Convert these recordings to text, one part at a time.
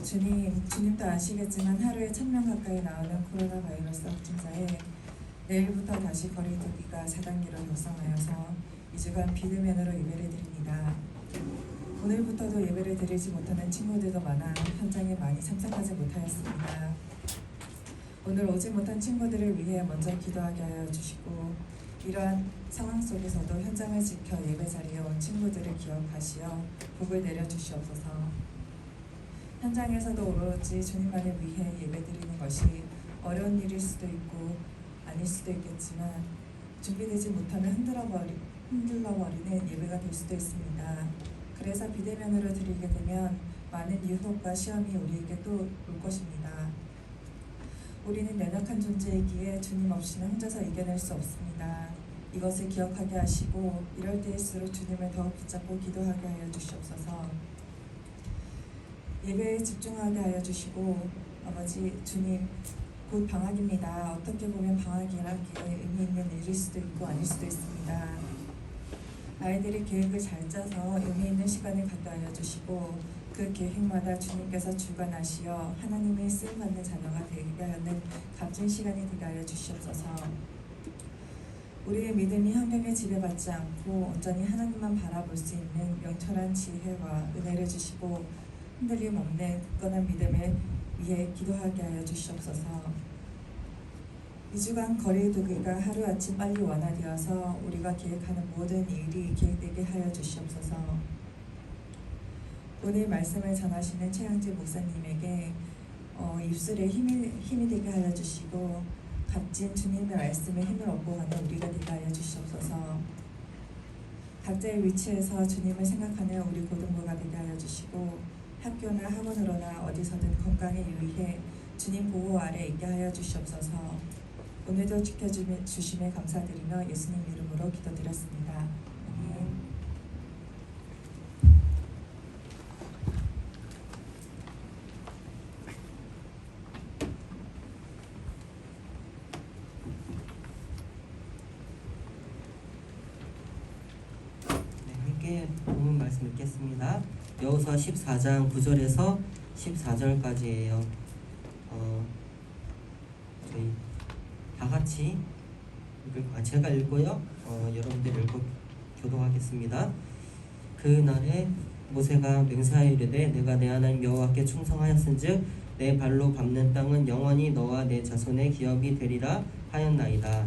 주님도 아시겠지만 하루에 1,000명 가까이 나오는 코로나 바이러스 확진자에 내일부터 다시 거리두기가 4단계로 결성하여서 2주간 비대면으로 예배를 드립니다. 오늘부터도 예배를 드리지 못하는 친구들도 많아 현장에 많이 참석하지 못하였습니다. 오늘 오지 못한 친구들을 위해 먼저 기도하게 하여 주시고 이러한 상황 속에서도 현장을 지켜 예배 자리에 온 친구들을 기억하시어 복을 내려 주시옵소서. 현장에서도 오로지 주님만을 위해 예배드리는 것이 어려운 일일 수도 있고 아닐 수도 있겠지만 준비되지 못하면 흔들러버리는 예배가 될 수도 있습니다. 그래서 비대면으로 드리게 되면 많은 유혹과 시험이 우리에게 또 올 것입니다. 우리는 연약한 존재이기에 주님 없이는 혼자서 이겨낼 수 없습니다. 이것을 기억하게 하시고 이럴 때일수록 주님을 더욱 붙잡고 기도하게 하여 주시옵소서. 예배에 집중하게 하여 주시고 아버지 주님 곧 방학입니다. 어떻게 보면 방학이라기에 의미 있는 일일 수도 있고 아닐 수도 있습니다. 아이들이 계획을 잘 짜서 의미 있는 시간을 갖게 하여 주시고 그 계획마다 주님께서 주관하시어 하나님의 쓰임받는 자녀가 되게 하는 값진 시간이 되게 하여 주시옵소서. 우리의 믿음이 환경에 지배받지 않고 온전히 하나님만 바라볼 수 있는 명철한 지혜와 은혜를 주시고 흔들림 없는 굳건한 믿음을 위해 기도하게 하여 주시옵소서. 2주간 거리두기가 하루아침 빨리 완화되어서 우리가 계획하는 모든 일이 계획되게 하여 주시옵소서. 오늘 말씀을 전하시는 최양재 목사님에게 입술에 힘이 되게 하여 주시고 값진 주님의 말씀에 힘을 얻고 가는 우리가 되게 하여 주시옵소서. 각자의 위치에서 주님을 생각하는 우리 고등부가 되게 하여 주시고 학교나 학원으로나 어디서든 건강에 유의해 주님 보호 아래 있게 하여 주시옵소서. 오늘도 지켜주심에 감사드리며 예수님 이름으로 기도드렸습니다. 아멘. 네, 함께 본문 말씀 읽겠습니다. 여호수아 14장 9절에서 14절까지예요. 저희 다 같이 제가 읽고요. 여러분들 읽고 교독하겠습니다. 그날에 모세가 맹세하여 이르되 내가 내 하나님 여호와께 충성하였은즉 내 발로 밟는 땅은 영원히 너와 내 자손의 기업이 되리라 하였나이다.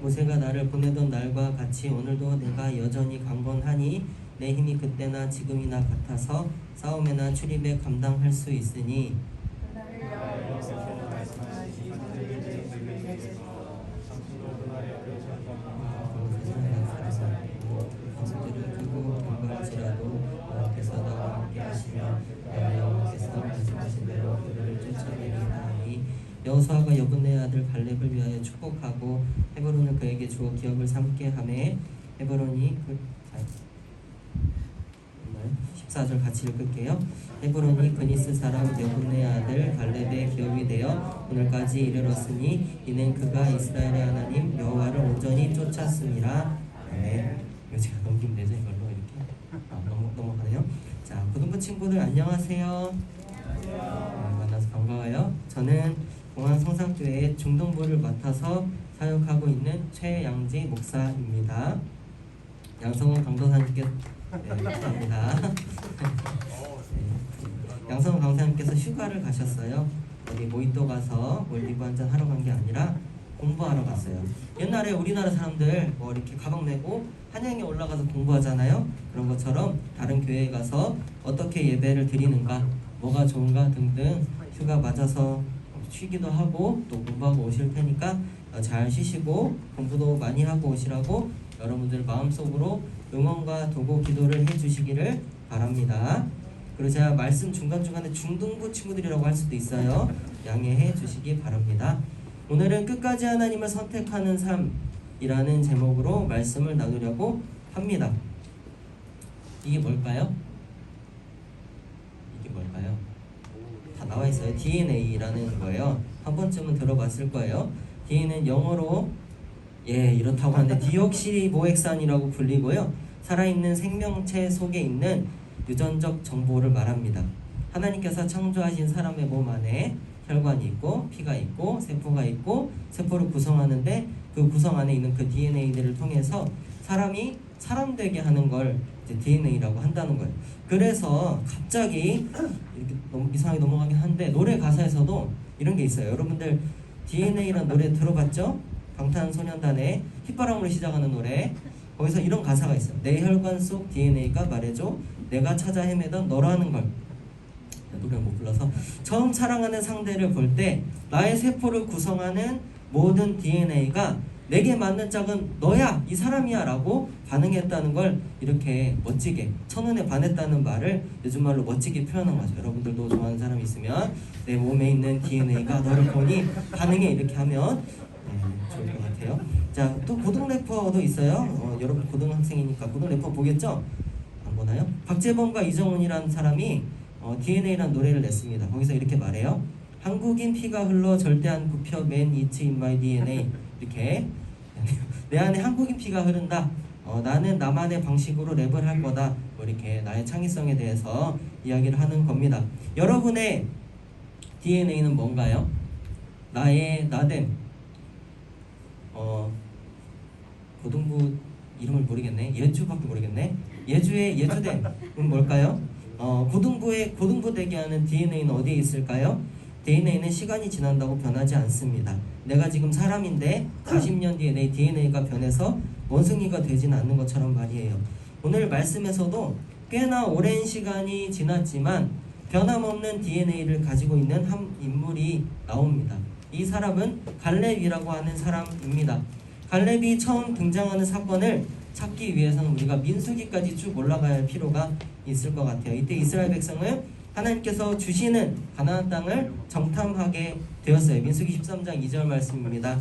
모세가 나를 보내던 날과 같이 오늘도 내가 여전히 강건하니 내 힘이 그때나 지금이나 같아서 싸움에나 출입에 감당할 수 있으니 것들을 크고 불갈지라도 여호와께서 나와 함께 하시며 여호와께서 말씀하신 대로 그들을 쫓아내리라 하니 여호수아가 여분의 아들 갈렙을 위하여 축복하고 헤브론을 그에게 주어 기업을 삼게 하매 헤브론이 14절 같이 읽을게요. 헤브론이 그니스 사람 여분의 아들 갈렙의 기업이 되어 오늘까지 이르렀으니 이는 그가 이스라엘의 하나님 여호와를 온전히 쫓았음이라. 아멘. 이거 제가 넘기면 되죠? 이걸로 이렇게 넘어가네요. 자, 고등부 친구들 안녕하세요. 만나서 반가워요. 저는 공항 성산교회 중동부를 맡아서 사역하고 있는 최양지 목사입니다. 양성원 강도사님께 감사합니다. 양성원 강사님께서 휴가를 가셨어요. 어디 모히또 가서 몰디브 한잔 하러 간 게 아니라 공부하러 갔어요. 옛날에 우리나라 사람들 뭐 이렇게 가방 메고 한양에 올라가서 공부하잖아요. 그런 것처럼 다른 교회에 가서 어떻게 예배를 드리는가, 뭐가 좋은가 등등 휴가 맞아서 쉬기도 하고 또 공부하고 오실 테니까 잘 쉬시고 공부도 많이 하고 오시라고 여러분들 마음속으로 응원과 도고 기도를 해주시기를 바랍니다. 그리고 제가 말씀 중간중간에 중등부 친구들이라고 할 수도 있어요. 양해해 주시기 바랍니다. 오늘은 끝까지 하나님을 선택하는 삶이라는 제목으로 말씀을 나누려고 합니다. 이게 뭘까요? 이게 뭘까요? 다 나와 있어요. DNA라는 거예요. 한 번쯤은 들어봤을 거예요. DNA는 영어로 이렇다고 하는데 디옥시리보액산이라고 불리고요. 살아있는 생명체 속에 있는 유전적 정보를 말합니다. 하나님께서 창조하신 사람의 몸 안에 혈관이 있고 피가 있고 세포가 있고 세포를 구성하는데 그 구성 안에 있는 그 DNA들을 통해서 사람이 사람 되게 하는 걸 이제 DNA라고 한다는 거예요. 그래서 갑자기 이렇게 너무 이상하게 넘어가긴 한데 노래 가사에서도 이런 게 있어요. 여러분들 DNA라는 노래 들어봤죠? 방탄소년단의 휘바람으로 시작하는 노래. 거기서 이런 가사가 있어요. 내 혈관 속 DNA가 말해줘 내가 찾아 헤매던 너라는 걸. 노래를 못 불러서 처음 사랑하는 상대를 볼 때 나의 세포를 구성하는 모든 DNA가 내게 맞는 짝은 너야 이 사람이야 라고 반응했다는 걸 이렇게 멋지게 첫눈에 반했다는 말을 요즘 말로 멋지게 표현한 거죠. 여러분들도 좋아하는 사람이 있으면 내 몸에 있는 DNA가 너를 보니 반응해 이렇게 하면 좋을 것 같아요. 자, 또 고등 래퍼도 있어요. 여러분 고등학생이니까 고등 래퍼 보겠죠? 안 보나요? 박재범과 이정훈이라는 사람이 DNA라는 노래를 냈습니다. 거기서 이렇게 말해요. 한국인 피가 흘러 절대 안 굽혀 Man it's in my DNA. 이렇게 내 안에 한국인 피가 흐른다. 나는 나만의 방식으로 랩을 할 거다. 뭐 이렇게 나의 창의성에 대해서 이야기를 하는 겁니다. 여러분의 DNA는 뭔가요? 나의 나됨. 고등부 이름을 모르겠네. 예주밖에 모르겠네. 예주의 예주됨은 뭘까요? 고등부 되게 하는 DNA는 어디에 있을까요? DNA는 시간이 지난다고 변하지 않습니다. 내가 지금 사람인데 40년 뒤에 내 DNA가 변해서 원숭이가 되진 않는 것처럼 말이에요. 오늘 말씀에서도 꽤나 오랜 시간이 지났지만 변함없는 DNA를 가지고 있는 한 인물이 나옵니다. 이 사람은 갈렙이라고 하는 사람입니다. 갈렙이 처음 등장하는 사건을 찾기 위해서는 우리가 민수기까지 쭉 올라가야 할 필요가 있을 것 같아요. 이때 이스라엘 백성은 하나님께서 주시는 가나안 땅을 정탐하게 되었어요. 민수기 13장 2절 말씀입니다.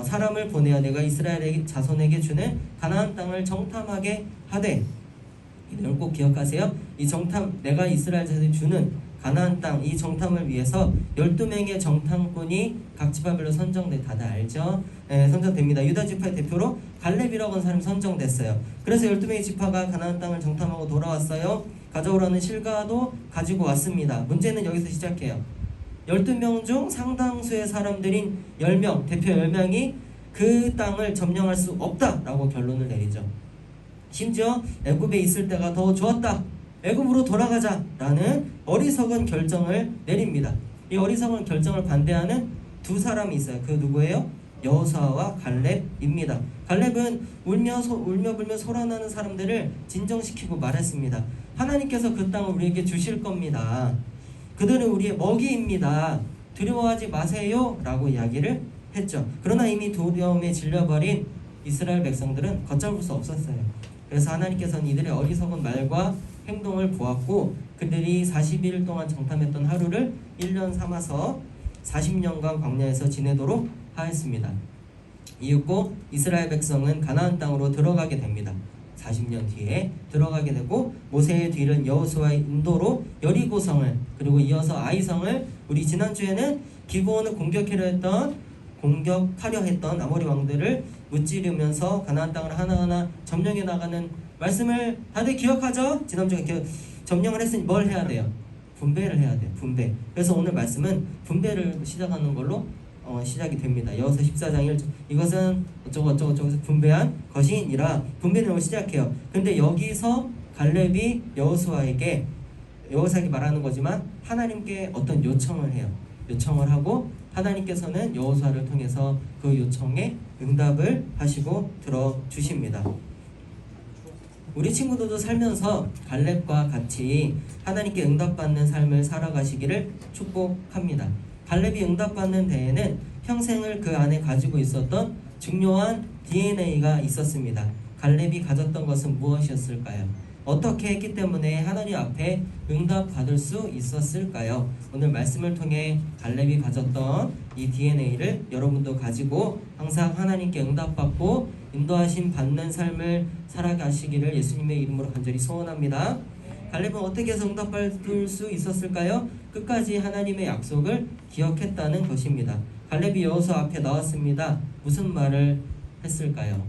사람을 보내어 내가 이스라엘 자손에게 주는 가나안 땅을 정탐하게 하되, 이 내용 꼭 기억하세요. 이 정탐, 내가 이스라엘 자손에게 주는 가나안 땅, 이 정탐을 위해서 12명의 정탐꾼이 각 지파별로 다들 알죠? 선정됩니다. 유다 지파의 대표로 갈렙이라고 하는 사람이 선정됐어요. 그래서 12명의 지파가 가나안 땅을 정탐하고 돌아왔어요. 가져오라는 실과도 가지고 왔습니다. 문제는 여기서 시작해요. 12명 중 상당수의 사람들인 10명, 대표 10명이 그 땅을 점령할 수 없다라고 결론을 내리죠. 심지어 애굽에 있을 때가 더 좋았다. 애굽으로 돌아가자라는 어리석은 결정을 내립니다. 이 어리석은 결정을 반대하는 두 사람이 있어요. 그 누구예요? 여호수아와 갈렙입니다. 갈렙은 울며 불며 소란하는 사람들을 진정시키고 말했습니다. 하나님께서 그 땅을 우리에게 주실 겁니다. 그들은 우리의 먹이입니다. 두려워하지 마세요 라고 이야기를 했죠. 그러나 이미 두려움에 질려버린 이스라엘 백성들은 걷잡을 수 없었어요. 그래서 하나님께서는 이들의 어리석은 말과 행동을 보았고 그들이 40일 동안 정탐했던 하루를 1년 삼아서 40년간 광야에서 지내도록 하였습니다. 이윽고 이스라엘 백성은 가나안 땅으로 들어가게 됩니다. 40년 뒤에 들어가게 되고 모세의 뒤를 여호수아의 인도로 여리고성을 그리고 이어서 아이성을 우리 지난주에는 기브온을 공격하려 했던 아모리 왕들을 무찌르면서 가나안 땅을 하나하나 점령해 나가는 말씀을 다들 기억하죠? 지난주에 점령을 했으니 뭘 해야 돼요? 분배를 해야 돼요. 분배. 그래서 오늘 말씀은 분배를 시작하는 걸로 시작이 됩니다. 여호수아 14장 1절 이것은 어쩌고 분배한 것이니라 분배 내용을 시작해요. 근데 여기서 갈렙이 여호수아에게 말하는 거지만 하나님께 어떤 요청을 해요. 요청을 하고 하나님께서는 여호수아를 통해서 그 요청에 응답을 하시고 들어주십니다. 우리 친구들도 살면서 갈렙과 같이 하나님께 응답받는 삶을 살아가시기를 축복합니다. 갈렙이 응답받는 데에는 평생을 그 안에 가지고 있었던 중요한 DNA가 있었습니다. 갈렙이 가졌던 것은 무엇이었을까요? 어떻게 했기 때문에 하나님 앞에 응답받을 수 있었을까요? 오늘 말씀을 통해 갈렙이 가졌던 이 DNA를 여러분도 가지고 항상 하나님께 응답받고 인도하심 받는 삶을 살아가시기를 예수님의 이름으로 간절히 소원합니다. 갈렙은 어떻게 해서 응답받을 수 있었을까요? 끝까지 하나님의 약속을 기억했다는 것입니다. 갈렙이 여호수아 앞에 나왔습니다. 무슨 말을 했을까요?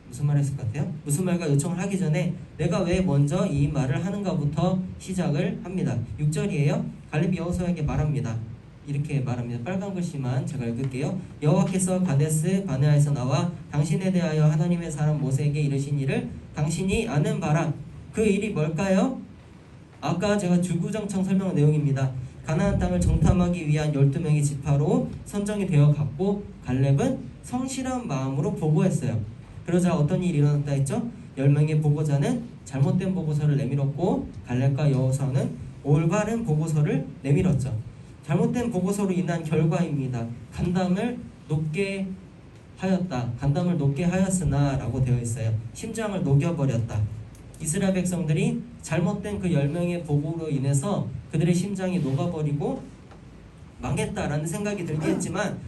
무슨 말 했을 것 같아요? 무슨 말과 요청을 하기 전에 내가 왜 먼저 이 말을 하는가부터 시작을 합니다. 6절이에요. 갈렙이 여호수아에게 말합니다. 이렇게 말합니다. 빨간 글씨만 제가 읽을게요. 여호와께서 가데스 바네아에서 나와 당신에 대하여 하나님의 사람 모세에게 이르신 일을 당신이 아는 바라. 그 일이 뭘까요? 아까 제가 주구장창 설명한 내용입니다. 가나안 땅을 정탐하기 위한 12명의 지파로 선정이 되어 갔고 갈렙은 성실한 마음으로 보고했어요. 그러자 어떤 일이 일어났다 했죠? 10명의 보고자는 잘못된 보고서를 내밀었고 갈렙과 여호수아는 올바른 보고서를 내밀었죠. 잘못된 보고서로 인한 결과입니다. 간담을 높게 하였다. 간담을 높게 하였으나 라고 되어 있어요. 심장을 녹여버렸다. 이스라엘 백성들이 잘못된 그 10명의 보고로 인해서 그들의 심장이 녹아버리고 망했다라는 생각이 들게 했지만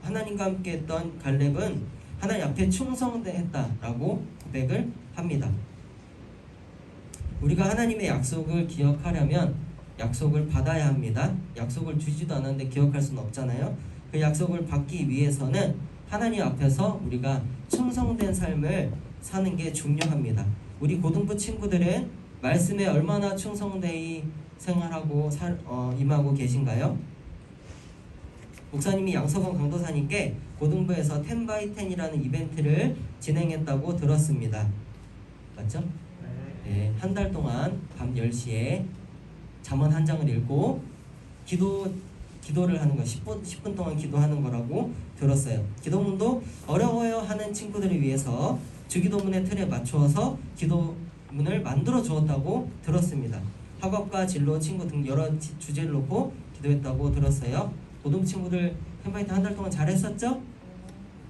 하나님과 함께 했던 갈렙은 하나님 앞에 충성했다라고 고백을 합니다. 우리가 하나님의 약속을 기억하려면 약속을 받아야 합니다. 약속을 주지도 않았는데 기억할 수는 없잖아요. 그 약속을 받기 위해서는 하나님 앞에서 우리가 충성된 삶을 사는 게 중요합니다. 우리 고등부 친구들은 말씀에 얼마나 충성되이 생활하고 임하고 계신가요? 목사님이 양서건 강도사님께 고등부에서 10x10이라는 이벤트를 진행했다고 들었습니다. 맞죠? 네, 한 달 동안 밤 10시에 잠언 한 장을 읽고 기도를 하는 거 10분 동안 기도하는 거라고 들었어요. 기도문도 어려워요 하는 친구들을 위해서 주기도문의 틀에 맞추어서 기도문을 만들어 주었다고 들었습니다. 학업과 진로, 친구 등 여러 주제를 놓고 기도했다고 들었어요. 고등 친구들 10x10 한 달 동안 잘했었죠?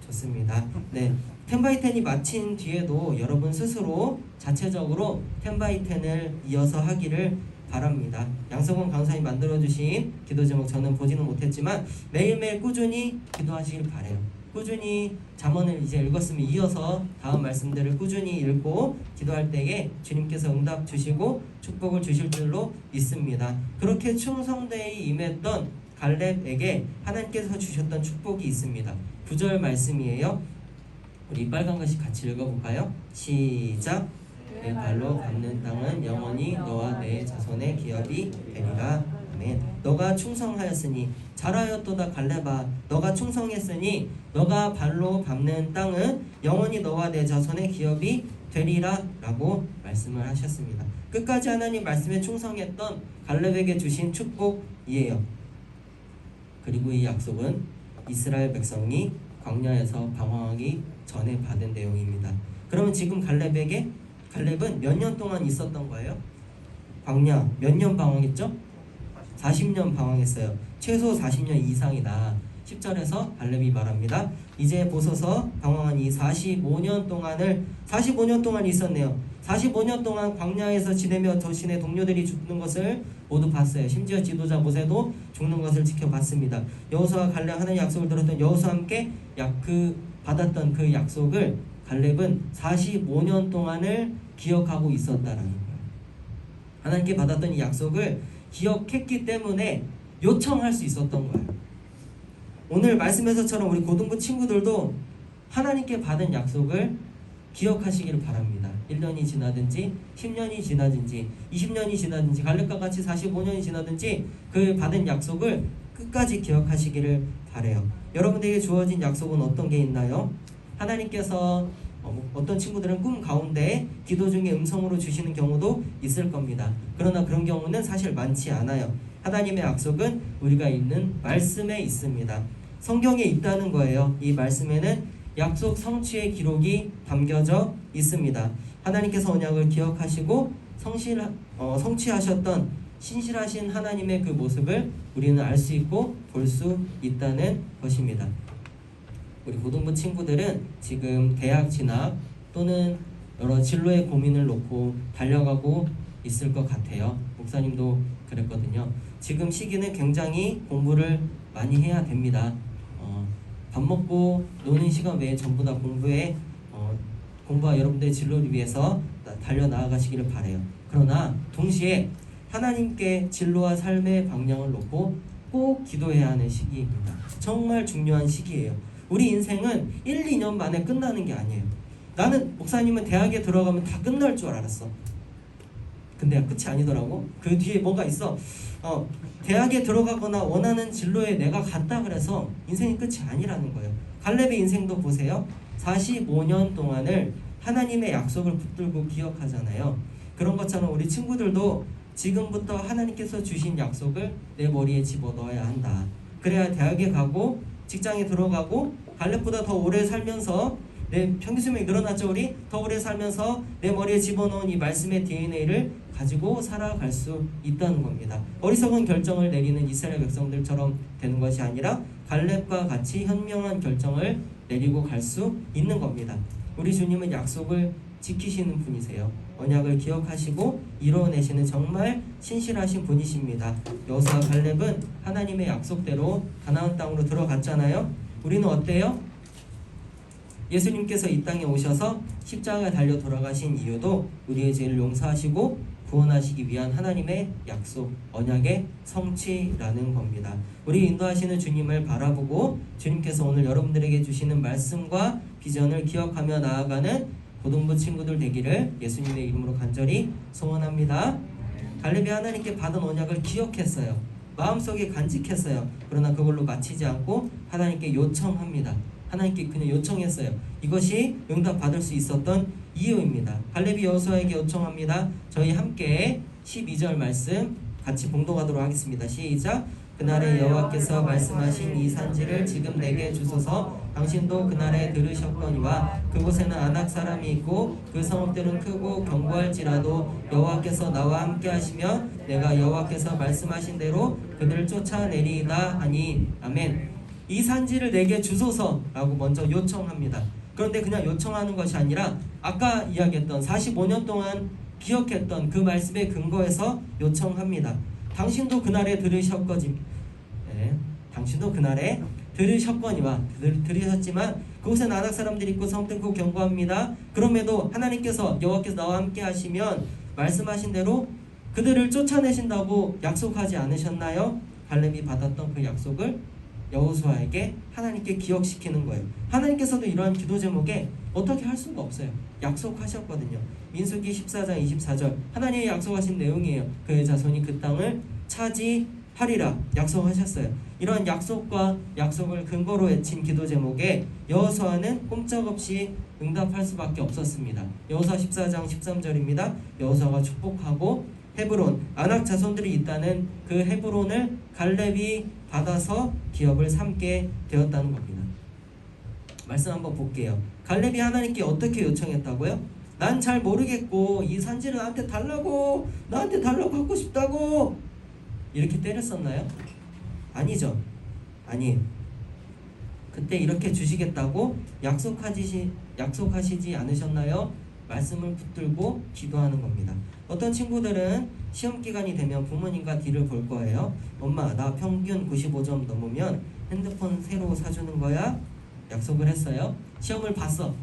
좋습니다. 네, 10x10이 마친 뒤에도 여러분 스스로 자체적으로 10x10을 이어서 하기를 바랍니다. 양성원 강사님 만들어주신 기도 제목 저는 보지는 못했지만 매일매일 꾸준히 기도하시길 바래요. 꾸준히 잠언을 이제 읽었으면 이어서 다음 말씀들을 꾸준히 읽고 기도할 때에 주님께서 응답 주시고 축복을 주실 줄로 믿습니다. 그렇게 충성되이 임했던 갈렙에게 하나님께서 주셨던 축복이 있습니다. 9절 말씀이에요. 우리 빨간 글씨 같이 읽어볼까요? 시작. 내 발로 밟는 땅은 영원히 너와 내 자손의 기업이 되리라. 아멘. 너가 충성하였으니 잘하였도다 갈렙아, 너가 충성했으니 너가 발로 밟는 땅은 영원히 너와 내 자손의 기업이 되리라 라고 말씀을 하셨습니다. 끝까지 하나님 말씀에 충성했던 갈렙에게 주신 축복이에요. 그리고 이 약속은 이스라엘 백성이 광야에서 방황하기 전에 받은 내용입니다. 그러면 지금 갈렙은 몇 년 동안 있었던 거예요? 광야 몇 년 방황했죠? 40년 방황했어요. 최소 40년 이상이다. 10절에서 갈렙이 말합니다. 이제 보소서 방황한 이 45년 동안 있었네요. 45년 동안 광야에서 지내며 자신의 동료들이 죽는 것을 모두 봤어요. 심지어 지도자 모세도 죽는 것을 지켜봤습니다. 여호수아와 갈렙 하나님의 약속을 들었던 여호수아와 함께 받았던 그 약속을 갈렙은 45년 동안을 기억하고 있었다라는 거예요. 하나님께 받았던 이 약속을 기억했기 때문에 요청할 수 있었던 거예요. 오늘 말씀에서처럼 우리 고등부 친구들도 하나님께 받은 약속을 기억하시기를 바랍니다. 1년이 지나든지 10년이 지나든지 20년이 지나든지 갈렙과 같이 45년이 지나든지 그 받은 약속을 끝까지 기억하시기를 바라요. 여러분들에게 주어진 약속은 어떤 게 있나요? 하나님께서 어떤 친구들은 꿈 가운데 기도 중에 음성으로 주시는 경우도 있을 겁니다. 그러나 그런 경우는 사실 많지 않아요. 하나님의 약속은 우리가 읽는 말씀에 있습니다. 성경에 있다는 거예요. 이 말씀에는 약속 성취의 기록이 담겨져 있습니다. 하나님께서 언약을 기억하시고 성취하셨던 신실하신 하나님의 그 모습을 우리는 알 수 있고 볼 수 있다는 것입니다. 우리 고등부 친구들은 지금 대학 진학 또는 여러 진로의 고민을 놓고 달려가고 있을 것 같아요. 목사님도 그랬거든요. 지금 시기는 굉장히 공부를 많이 해야 됩니다. 밥 먹고 노는 시간 외에 전부 다 공부와 여러분들의 진로를 위해서 달려 나아가시기를 바래요. 그러나 동시에 하나님께 진로와 삶의 방향을 놓고 꼭 기도해야 하는 시기입니다. 정말 중요한 시기예요. 우리 인생은 1, 2년 만에 끝나는 게 아니에요. 나는 목사님은 대학에 들어가면 다 끝날 줄 알았어. 근데 끝이 아니더라고. 그 뒤에 뭐가 있어. 대학에 들어가거나 원하는 진로에 내가 갔다 그래서 인생이 끝이 아니라는 거예요. 갈렙의 인생도 보세요. 45년 동안을 하나님의 약속을 붙들고 기억하잖아요. 그런 것처럼 우리 친구들도 지금부터 하나님께서 주신 약속을 내 머리에 집어넣어야 한다. 그래야 대학에 가고 직장에 들어가고 갈렙보다 더 오래 살면서 내 평균 수명이 늘어났죠. 우리 더 오래 살면서 내 머리에 집어넣은 이 말씀의 DNA를 가지고 살아갈 수 있다는 겁니다. 어리석은 결정을 내리는 이스라엘 백성들처럼 되는 것이 아니라 갈렙과 같이 현명한 결정을 내리고 갈 수 있는 겁니다. 우리 주님은 약속을 지키시는 분이세요. 언약을 기억하시고 이루어내시는 정말 신실하신 분이십니다. 여호수아와 갈렙은 하나님의 약속대로 가나안 땅으로 들어갔잖아요. 우리는 어때요? 예수님께서 이 땅에 오셔서 십자가에 달려 돌아가신 이유도 우리의 죄를 용서하시고 구원하시기 위한 하나님의 약속, 언약의 성취라는 겁니다. 우리 인도하시는 주님을 바라보고 주님께서 오늘 여러분들에게 주시는 말씀과 비전을 기억하며 나아가는 고등부 친구들 되기를 예수님의 이름으로 간절히 소원합니다. 갈렙이 하나님께 받은 언약을 기억했어요. 마음속에 간직했어요. 그러나 그걸로 마치지 않고 하나님께 요청합니다. 하나님께 그냥 요청했어요. 이것이 응답받을 수 있었던 이유입니다. 갈렙이 여호수아에게 요청합니다. 저희 함께 12절 말씀 같이 봉독하도록 하겠습니다. 시작. 그날에 여호와께서 말씀하신 이 산지를 지금 내게 주소서. 당신도 그날에 들으셨거니와 그곳에는 아낙 사람이 있고 그 성읍들은 크고 견고할지라도 여호와께서 나와 함께 하시며 내가 여호와께서 말씀하신 대로 그들을 쫓아내리이다 하니 아멘. 이 산지를 내게 주소서라고 먼저 요청합니다. 그런데 그냥 요청하는 것이 아니라 아까 이야기했던 45년 동안 기억했던 그 말씀에 근거해서 요청합니다. 당신도 그날에 들으셨거니, 당신도 그날에 들으셨거니와 들으셨지만 그곳에 아낙 사람들이 있고 성읍들은 크고 견고합니다. 그럼에도 하나님께서 여호와께서 나와 함께 하시면 말씀하신 대로 그들을 쫓아내신다고 약속하지 않으셨나요? 갈렙이 받았던 그 약속을 여호수아에게 하나님께 기억시키는 거예요. 하나님께서도 이러한 기도 제목에 어떻게 할 수가 없어요. 약속하셨거든요. 민수기 14장 24절 하나님이 약속하신 내용이에요. 그의 자손이 그 땅을 차지하리라 약속하셨어요. 이러한 약속과 약속을 근거로 외친 기도 제목에 여호수아는 꼼짝없이 응답할 수밖에 없었습니다. 여호수아 14장 13절입니다. 여호수아가 축복하고 헤브론, 아낙 자손들이 있다는 그 헤브론을 갈렙이 받아서 기업을 삼게 되었다는 겁니다. 말씀 한번 볼게요. 갈렙이 하나님께 어떻게 요청했다고요? 난 잘 모르겠고 이 산지를 나한테 달라고 갖고 싶다고 이렇게 때렸었나요? 아니죠. 아니에요. 그때 이렇게 주시겠다고 약속하시지 않으셨나요? 말씀을 붙들고 기도하는 겁니다. 어떤 친구들은 시험 기간이 되면 부모님과 뒤를 볼 거예요. 엄마, 나 평균 95점 넘으면 핸드폰 새로 사주는 거야? 약속을 했어요. 시험을 봤어.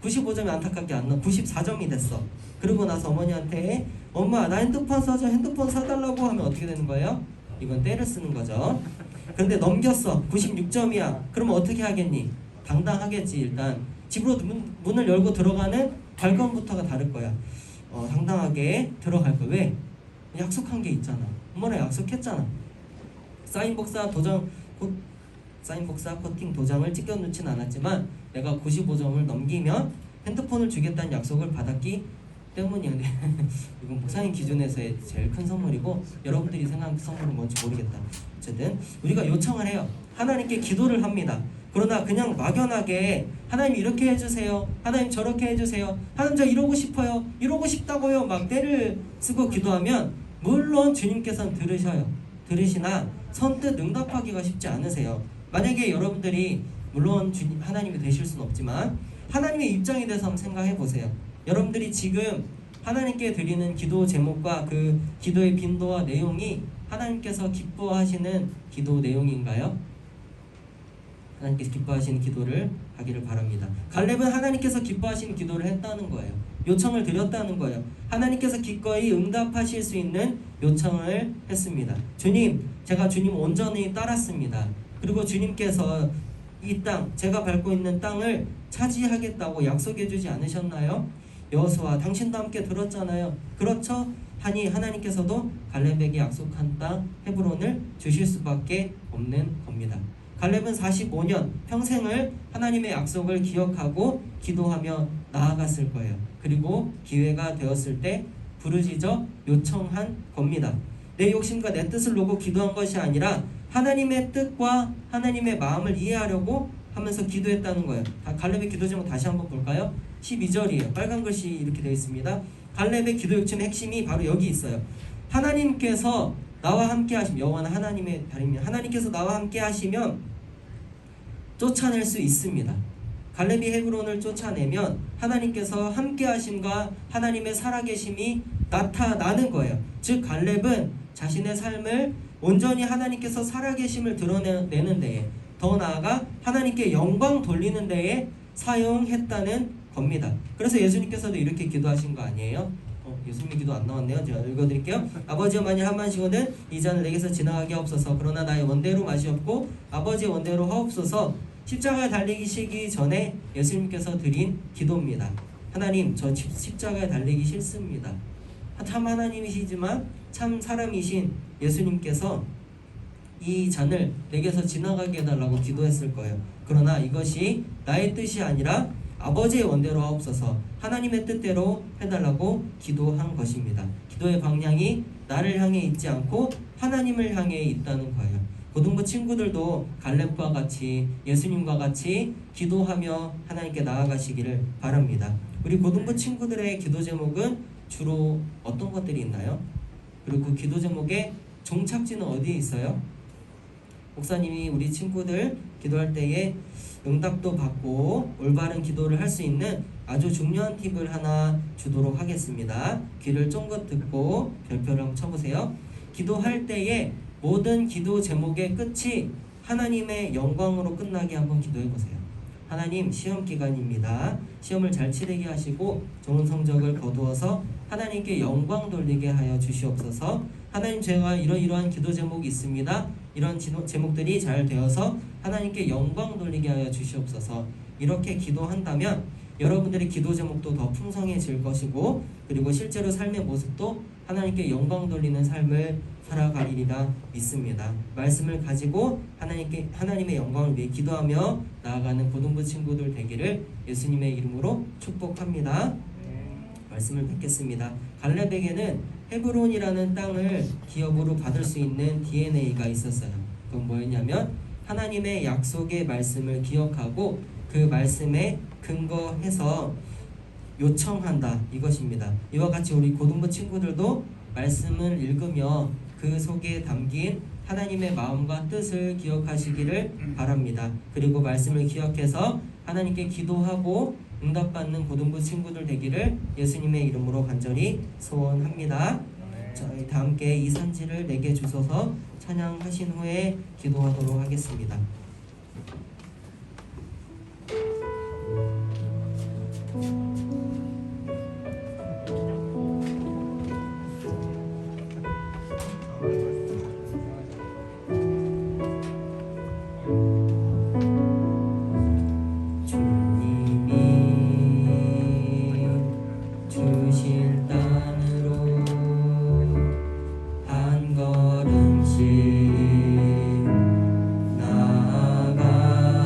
95점이 안타깝게 안 나와. 94점이 됐어. 그러고 나서 어머니한테 엄마, 나 핸드폰 사줘. 핸드폰 사달라고 하면 어떻게 되는 거예요? 이건 때를 쓰는 거죠. 근데 넘겼어. 96점이야. 그러면 어떻게 하겠니? 당당하겠지. 일단 집으로 문을 열고 들어가는 발걸음부터가 다를 거야. 당당하게 들어갈 거야. 왜? 약속한 게 있잖아. 엄마랑 약속했잖아. 사인 복사 커팅 도장을 찍어놓진 않았지만 내가 95점을 넘기면 핸드폰을 주겠다는 약속을 받았기 때문이야. 이건 목사님 기준에서의 제일 큰 선물이고 여러분들이 생각하는 선물은 뭔지 모르겠다. 어쨌든 우리가 요청을 해요. 하나님께 기도를 합니다. 그러나 그냥 막연하게 하나님 이렇게 해주세요, 하나님 저렇게 해주세요, 하나님 저 이러고 싶어요, 이러고 싶다고요 막 때를 쓰고 기도하면 물론 주님께서는 들으시나 선뜻 응답하기가 쉽지 않으세요. 만약에 여러분들이 물론 하나님이 되실 수는 없지만 하나님의 입장에 대해서 한번 생각해 보세요. 여러분들이 지금 하나님께 드리는 기도 제목과 그 기도의 빈도와 내용이 하나님께서 기뻐하시는 기도 내용인가요? 하나님께서 기뻐하시는 기도를 하기를 바랍니다. 갈렙은 하나님께서 기뻐하시는 기도를 했다는 거예요. 요청을 드렸다는 거예요. 하나님께서 기꺼이 응답하실 수 있는 요청을 했습니다. 주님, 제가 주님 온전히 따랐습니다. 그리고 주님께서 이 땅, 제가 밟고 있는 땅을 차지하겠다고 약속해 주지 않으셨나요? 여호수아, 당신도 함께 들었잖아요. 그렇죠? 하니 하나님께서도 갈렙에게 약속한 땅 헤브론을 주실 수밖에 없는 겁니다. 갈렙은 45년 평생을 하나님의 약속을 기억하고 기도하며 나아갔을 거예요. 그리고 기회가 되었을 때 부르짖어 요청한 겁니다. 내 욕심과 내 뜻을 놓고 기도한 것이 아니라 하나님의 뜻과 하나님의 마음을 이해하려고 하면서 기도했다는 거예요. 갈렙의 기도 제목 다시 한번 볼까요? 12절이에요. 빨간 글씨 이렇게 되어 있습니다. 갈렙의 기도 욕심의 핵심이 바로 여기 있어요. 하나님께서 나와 함께 하시면, 여호와는 하나님의 다리입니다. 하나님께서 나와 함께 하시면 쫓아낼 수 있습니다. 갈렙이 헤브론을 쫓아내면 하나님께서 함께 하심과 하나님의 살아계심이 나타나는 거예요. 즉 갈렙은 자신의 삶을 온전히 하나님께서 살아계심을 드러내는 데에, 더 나아가 하나님께 영광 돌리는 데에 사용했다는 겁니다. 그래서 예수님께서도 이렇게 기도하신 거 아니에요? 예수님 기도 안 나왔네요. 제가 읽어드릴게요. 아버지여, 만일 한 마시거든 이 잔을 내게서 지나가게 하옵소서. 그러나 나의 원대로 마시옵고 아버지의 원대로 하옵소서. 십자가에 달리기 전에 예수님께서 드린 기도입니다. 하나님, 저 십자가에 달리기 싫습니다. 참 하나님이시지만 참 사람이신 예수님께서 이 잔을 내게서 지나가게 해달라고 기도했을 거예요. 그러나 이것이 나의 뜻이 아니라 아버지의 원대로 하옵소서, 하나님의 뜻대로 해달라고 기도한 것입니다. 기도의 방향이 나를 향해 있지 않고 하나님을 향해 있다는 거예요. 고등부 친구들도 갈렙과 같이 예수님과 같이 기도하며 하나님께 나아가시기를 바랍니다. 우리 고등부 친구들의 기도 제목은 주로 어떤 것들이 있나요? 그리고 그 기도 제목의 종착지는 어디에 있어요? 목사님이 우리 친구들 기도할 때에 응답도 받고 올바른 기도를 할 수 있는 아주 중요한 팁을 하나 주도록 하겠습니다. 귀를 쫑긋 듣고 별표를 한번 쳐보세요. 기도할 때에 모든 기도 제목의 끝이 하나님의 영광으로 끝나게 한번 기도해보세요. 하나님, 시험 기간입니다. 시험을 잘 치르게 하시고 좋은 성적을 거두어서 하나님께 영광 돌리게 하여 주시옵소서. 하나님, 제가 이러이러한 기도 제목이 있습니다. 이런 제목들이 잘 되어서 하나님께 영광 돌리게 하여 주시옵소서. 이렇게 기도한다면 여러분들의 기도 제목도 더 풍성해질 것이고, 그리고 실제로 삶의 모습도 하나님께 영광 돌리는 삶을 살아가리라 믿습니다. 말씀을 가지고 하나님의 영광을 위해 기도하며 나아가는 고등부 친구들 되기를 예수님의 이름으로 축복합니다. 말씀을 뵙겠습니다. 갈렙에게는 헤브론이라는 땅을 기업으로 받을 수 있는 DNA가 있었어요. 그건 뭐였냐면 하나님의 약속의 말씀을 기억하고 그 말씀에 근거해서 요청한다, 이것입니다. 이와 같이 우리 고등부 친구들도 말씀을 읽으며 그 속에 담긴 하나님의 마음과 뜻을 기억하시기를 바랍니다. 그리고 말씀을 기억해서 하나님께 기도하고 응답받는 고등부 친구들 되기를 예수님의 이름으로 간절히 소원합니다. 저희 다 함께 이 산지를 내게 주소서 찬양하신 후에 기도하도록 하겠습니다. 한 걸음씩 나아가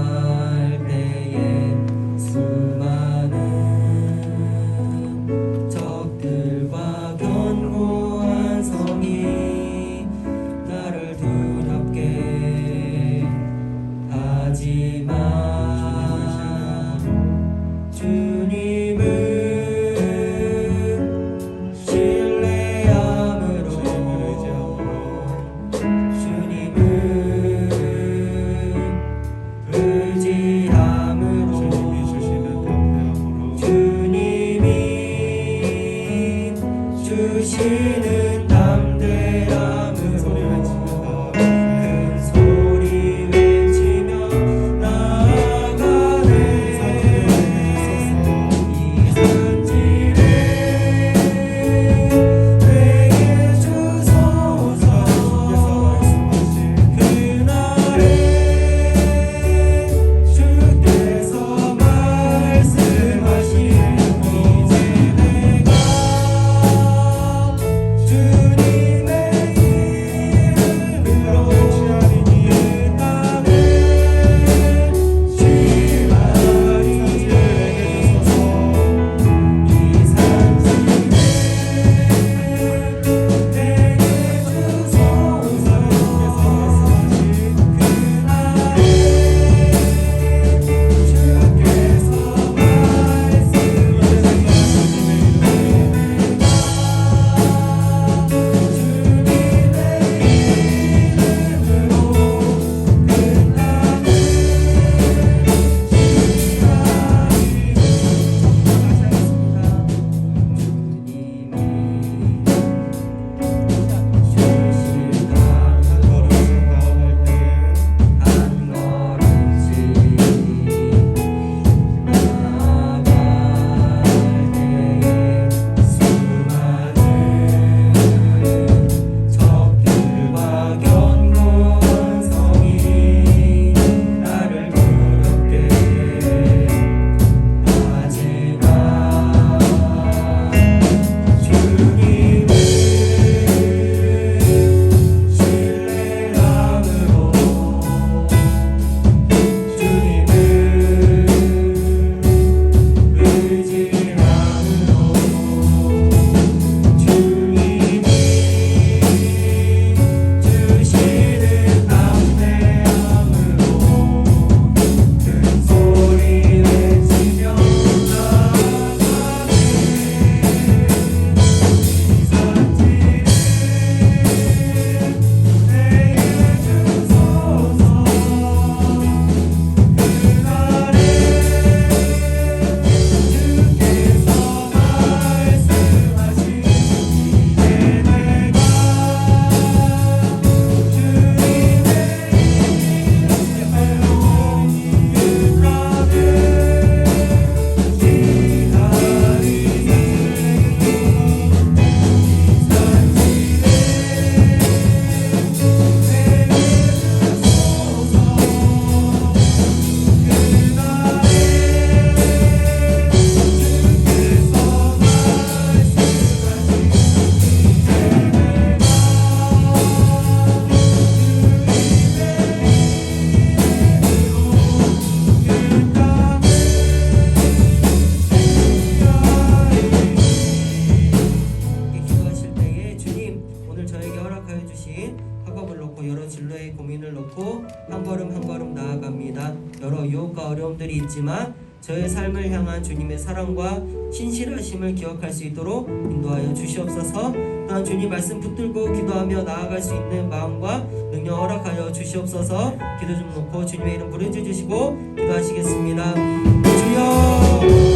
한 걸음 한 걸음 나아갑니다. 여러 유혹과 어려움들이 있지만 저의 삶을 향한 주님의 사랑과 신실하심을 기억할 수 있도록 인도하여 주시옵소서. 또한 주님 말씀 붙들고 기도하며 나아갈 수 있는 마음과 능력 허락하여 주시옵소서. 기도 좀 놓고 주님의 이름 부르짖으시고 기도하시겠습니다. 주여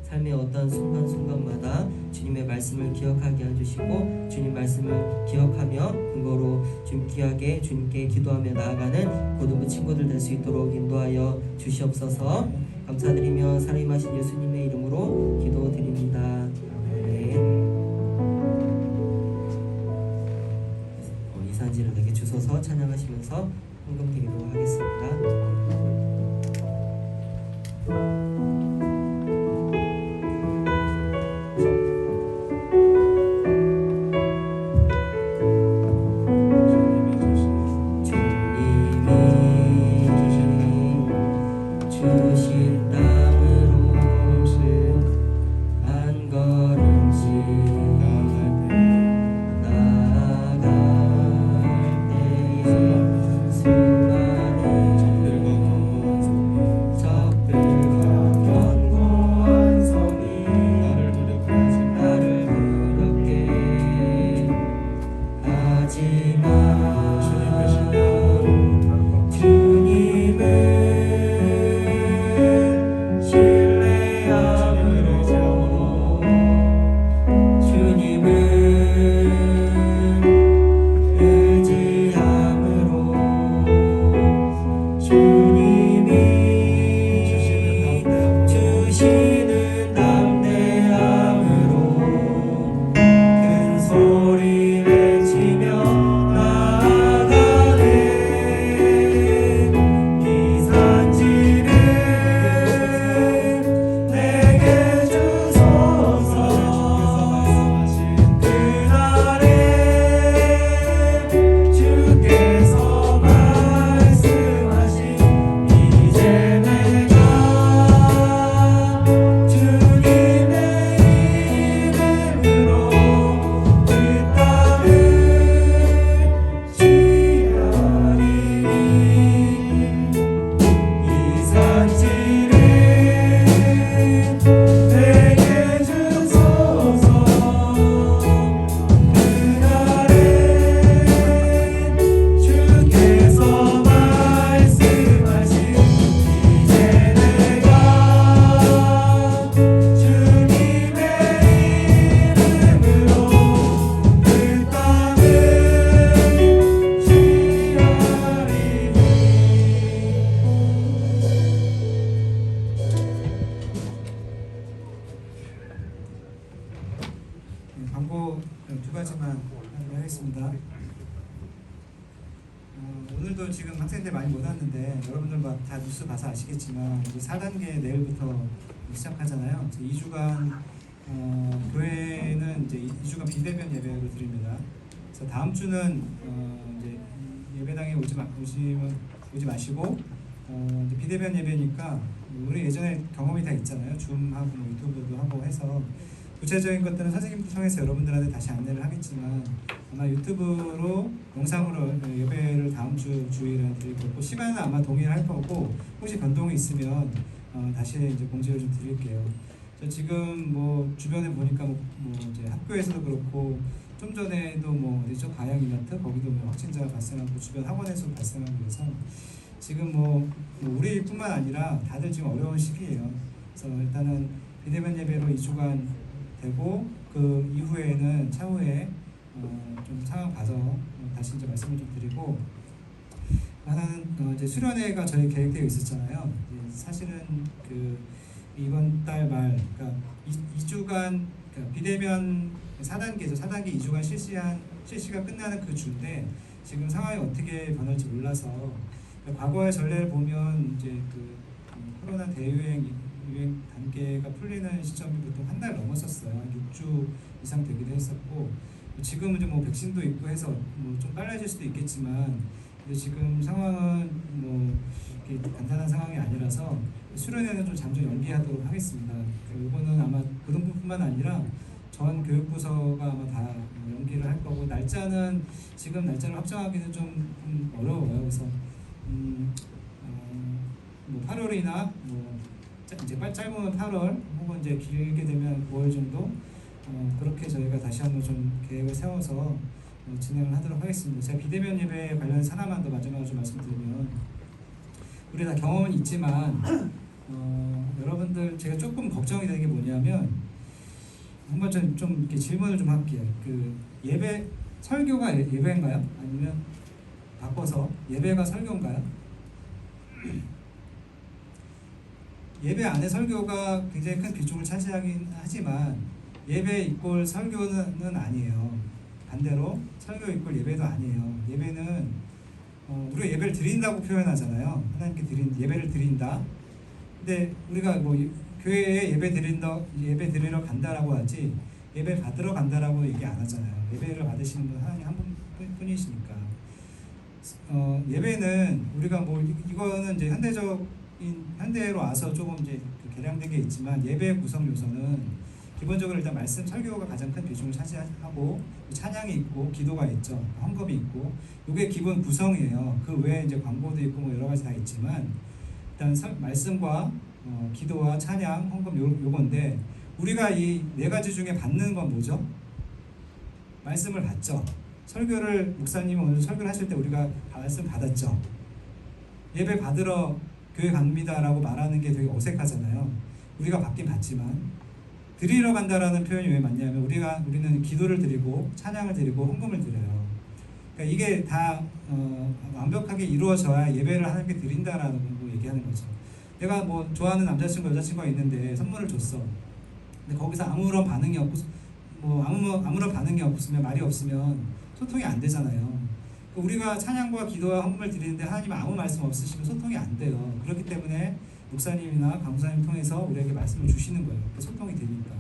삶의 어떤 순간순간마다 주님의 말씀을 기억하게 해주시고 주님 말씀을 기억하며 근거로 주님 귀하게 주님께 기도하며 나아가는 고등부 친구들 될 수 있도록 인도하여 주시옵소서. 감사드리며 살아임하신 예수님의 이름으로 기도드립니다. 이산지를 내게 주소서 찬양하시면서 헌금드리도록 하겠습니다. 광고 두 가지만 하겠습니다. 오늘도 지금 학생들 많이 못 왔는데 여러분들 다 뉴스 봐서 아시겠지만 이제 4단계 내일부터 시작하잖아요. 2주간 교회는 이제 2주간 비대면 예배로 드립니다. 그래서 다음 주는 이제 예배당에 오지 마시고 이제 비대면 예배니까 우리 예전에 경험이 다 있잖아요. 줌하고 뭐 유튜브도 하고 해서 구체적인 것들은 선생님들 통해서 여러분들한테 다시 안내를 하겠지만 아마 유튜브로 영상으로 예배를 다음 주 주일에 드릴 거고 시간은 아마 동일할 거고 혹시 변동이 있으면 다시 이제 공지를 좀 드릴게요. 저 지금 뭐 주변에 보니까 뭐 이제 학교에서도 그렇고 좀 전에도 뭐 어디죠 가양 이마트 거기도 뭐 확진자가 발생하고 주변 학원에서 발생하고 그래서 지금 뭐 우리뿐만 아니라 다들 지금 어려운 시기예요. 그래서 일단은 비대면 예배로 2주간 되고 그 이후에는 차후에 좀 상황 봐서 다시 이제 말씀을 좀 드리고, 하나는 이제 수련회가 저희 계획되어 있었잖아요. 사실은 그 이번 달 말, 그러니까 2주간 그러니까 비대면 4단계죠. 4단계 2주간 실시가 끝나는 그 주인데 지금 상황이 어떻게 변할지 몰라서, 그러니까 과거의 전례를 보면 이제 그 코로나 대유행 유행 단계가 풀리는 시점이 보통 한 달 넘었었어요. 한 6주 이상 되기도 했었고, 지금은 이제 뭐 백신도 있고 해서 뭐 좀 빨라질 수도 있겠지만, 근데 지금 상황은 뭐 이렇게 간단한 상황이 아니라서 수련회는 좀 잠시 연기하도록 하겠습니다. 이거는 아마 고등부뿐만 아니라 전 교육부서가 아마 다 연기를 할 거고, 날짜는 지금 날짜를 확정하기는 좀 어려워요. 그래서 뭐 8월이나 뭐 이제 짧으면 8월 혹은 이제 길게 되면 9월 정도 그렇게 저희가 다시 한번 좀 계획을 세워서 진행을 하도록 하겠습니다. 제가 비대면 예배 관련해서 하나만 더 마지막으로 좀 말씀드리면, 우리 다 경험은 있지만 여러분들 제가 조금 걱정이 되는 게 뭐냐면, 한번 좀 이렇게 질문을 좀 할게요. 그 예배 설교가 예배인가요? 아니면 바꿔서 예배가 설교인가요? 예배 안에 설교가 굉장히 큰 비중을 차지하긴 하지만 예배 이꼴 설교는 아니에요. 반대로 설교 이꼴 예배도 아니에요. 예배는 우리가 예배를 드린다고 표현하잖아요. 하나님께 예배를 드린다. 근데 우리가 뭐 교회에 예배 드리러 간다라고 하지 예배 받으러 간다라고 얘기 안 하잖아요. 예배를 받으시는 분 하나님 한 분뿐이시니까. 예배는 우리가 뭐 이거는 이제 현대로 와서 조금 이제 개량된 게 있지만, 예배 구성 요소는 기본적으로 일단 말씀 설교가 가장 큰 비중을 차지하고, 찬양이 있고 기도가 있죠. 헌금이 있고, 이게 기본 구성이에요. 그 외에 이제 광고도 있고 뭐 여러 가지 다 있지만, 일단 말씀과 기도와 찬양, 헌금 요건데, 우리가 이 네 가지 중에 받는 건 뭐죠? 말씀을 받죠. 설교를 목사님이 오늘 설교를 하실 때 우리가 말씀 받았죠. 예배 받으러 교회 갑니다라고 말하는 게 되게 어색하잖아요. 우리가 받긴 받지만, 드리러 간다라는 표현이 왜 맞냐면 우리는 기도를 드리고 찬양을 드리고 헌금을 드려요. 그러니까 이게 다 완벽하게 이루어져야 예배를 하나님께 드린다라는 거 얘기하는 거죠. 내가 뭐 좋아하는 남자친구 여자친구가 있는데 선물을 줬어. 근데 거기서 아무런 반응이 없고 뭐 아무런 반응이 없으면, 말이 없으면 소통이 안 되잖아요. 우리가 찬양과 기도와 헌금을 드리는데 하나님 아무 말씀 없으시면 소통이 안 돼요. 그렇기 때문에 목사님이나 강사님 통해서 우리에게 말씀을 주시는 거예요. 소통이 되니까.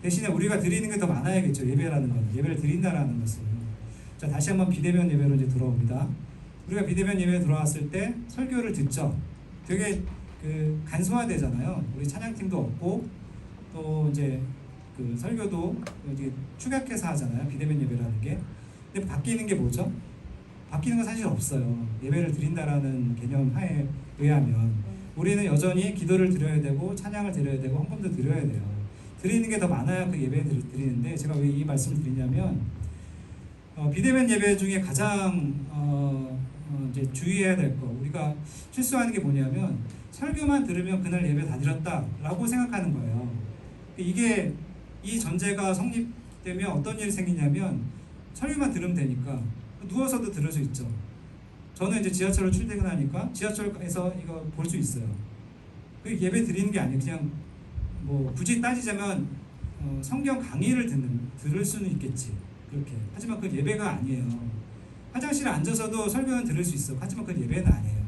대신에 우리가 드리는 게 더 많아야겠죠. 예배라는 건. 예배를 드린다라는 것은. 자, 다시 한번 비대면 예배로 이제 들어옵니다. 우리가 비대면 예배에 들어왔을 때 설교를 듣죠. 되게 간소화되잖아요. 우리 찬양팀도 없고, 또 이제 그 설교도 이제 축약해서 하잖아요. 비대면 예배라는 게. 근데 바뀌는 게 뭐죠? 바뀌는 건 사실 없어요. 예배를 드린다라는 개념 하에 의하면 우리는 여전히 기도를 드려야 되고 찬양을 드려야 되고 헌금도 드려야 돼요. 드리는 게 더 많아야 그 예배를 드리는데, 제가 왜 이 말씀을 드리냐면, 비대면 예배 중에 가장 이제 주의해야 될 거, 우리가 실수하는 게 뭐냐면 설교만 들으면 그날 예배 다 드렸다라고 생각하는 거예요. 이게 이 전제가 성립되면 어떤 일이 생기냐면, 설교만 들으면 되니까 누워서도 들을 수 있죠. 저는 이제 지하철로 출퇴근하니까 지하철에서 이거 볼 수 있어요. 그 예배 드리는 게 아니에요. 그냥 뭐 굳이 따지자면 성경 강의를 들을 수는 있겠지. 그렇게. 하지만 그 예배가 아니에요. 화장실에 앉아서도 설교는 들을 수 있어. 하지만 그 예배는 아니에요.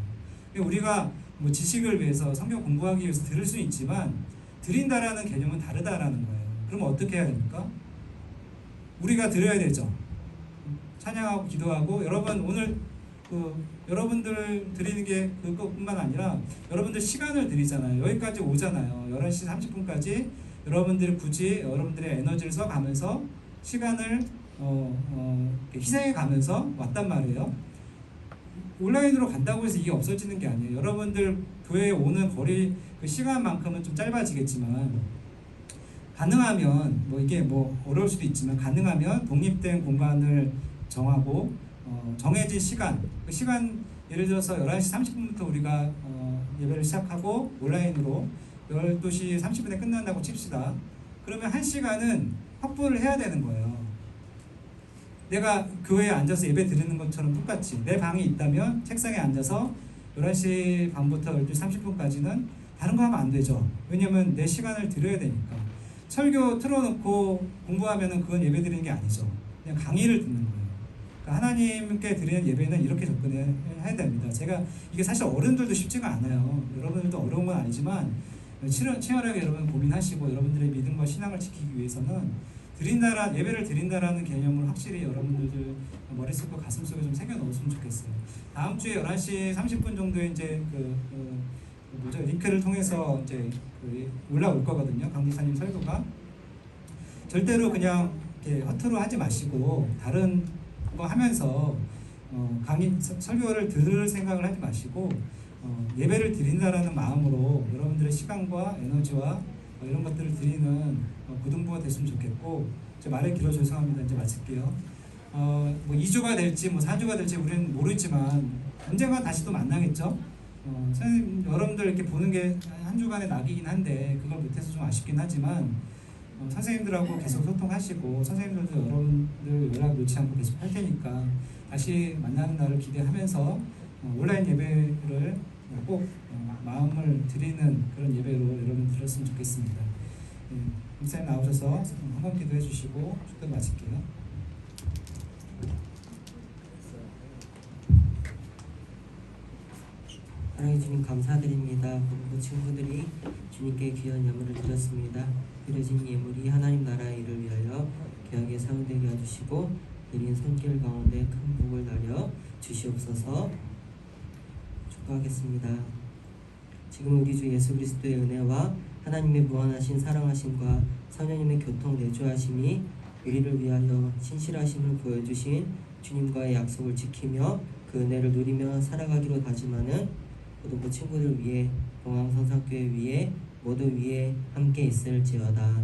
우리가 뭐 지식을 위해서 성경 공부하기 위해서 들을 수는 있지만 드린다라는 개념은 다르다라는 거예요. 그럼 어떻게 해야 됩니까? 우리가 드려야 되죠. 찬양하고 기도하고, 여러분 오늘 여러분들 드리는 게 그것뿐만 아니라 여러분들 시간을 드리잖아요. 여기까지 오잖아요. 11시 30분까지 여러분들이 굳이 여러분들의 에너지를 써가면서 시간을 희생해 가면서 왔단 말이에요. 온라인으로 간다고 해서 이게 없어지는 게 아니에요. 여러분들 교회에 오는 거리 그 시간만큼은 좀 짧아지겠지만, 가능하면 뭐 이게 뭐 어려울 수도 있지만 가능하면 독립된 공간을 정하고 정해진 시간, 그 시간 예를 들어서 11시 30분부터 우리가 예배를 시작하고 온라인으로 12시 30분에 끝난다고 칩시다. 그러면 1시간은 확보를 해야 되는 거예요. 내가 교회에 앉아서 예배 드리는 것처럼 똑같이 내 방이 있다면 책상에 앉아서 11시 반부터 12시 30분까지는 다른 거 하면 안 되죠. 왜냐면 내 시간을 드려야 되니까. 설교 틀어놓고 공부하면은 그건 예배 드리는 게 아니죠. 그냥 강의를 듣는 거예요. 그러니까 하나님께 드리는 예배는 이렇게 접근해야 됩니다. 제가 이게 사실 어른들도 쉽지가 않아요. 여러분들도 어려운 건 아니지만 치열하게 여러분 고민하시고 여러분들의 믿음과 신앙을 지키기 위해서는 예배를 드린다라는 개념을 확실히 여러분들 머릿속과 가슴속에 좀 새겨 넣었으면 좋겠어요. 다음 주에 11시 30분 정도에 이제 링크를 통해서 이제 올라올 거거든요. 강목사님 설교가. 절대로 그냥 이렇게 허투루 하지 마시고 다른 거 하면서 설교를 들을 생각을 하지 마시고 예배를 드린다라는 마음으로 여러분들의 시간과 에너지와 이런 것들을 드리는 고등부가 됐으면 좋겠고, 제 말이 길어 죄송합니다. 이제 마칠게요. 뭐 2주가 될지 뭐 4주가 될지 우리는 모르지만 언젠가 다시 또 만나겠죠. 선생님 여러분들 이렇게 보는 게 한 주간의 낙이긴 한데 그걸 못해서 좀 아쉽긴 하지만 선생님들하고 계속 소통하시고 선생님들도 여러분들 연락 놓지 않고 계속 할 테니까 다시 만나는 날을 기대하면서 온라인 예배를 꼭 마음을 드리는 그런 예배로 여러분 드렸으면 좋겠습니다. 목사님 나오셔서 한번 기도해 주시고 축도 마칠게요. 사랑해 주님 감사드립니다. 우리 친구들이 주님께 귀한 예물을 드렸습니다. 드려진 예물이 하나님 나라의 일을 위하여 귀하게 사용되게 해주시고 드린 손길 가운데 큰 복을 나려 주시옵소서. 축복하겠습니다. 지금 우리 주 예수 그리스도의 은혜와 하나님의 무한하신 사랑하심과 성령님의 교통 내주하심이 우리를 위하여 신실하심을 보여주신 주님과의 약속을 지키며 그 은혜를 누리며 살아가기로 다짐하는 고등부 친구들 위해 동항성상교회 위에 모두 위에 함께 있을지어다.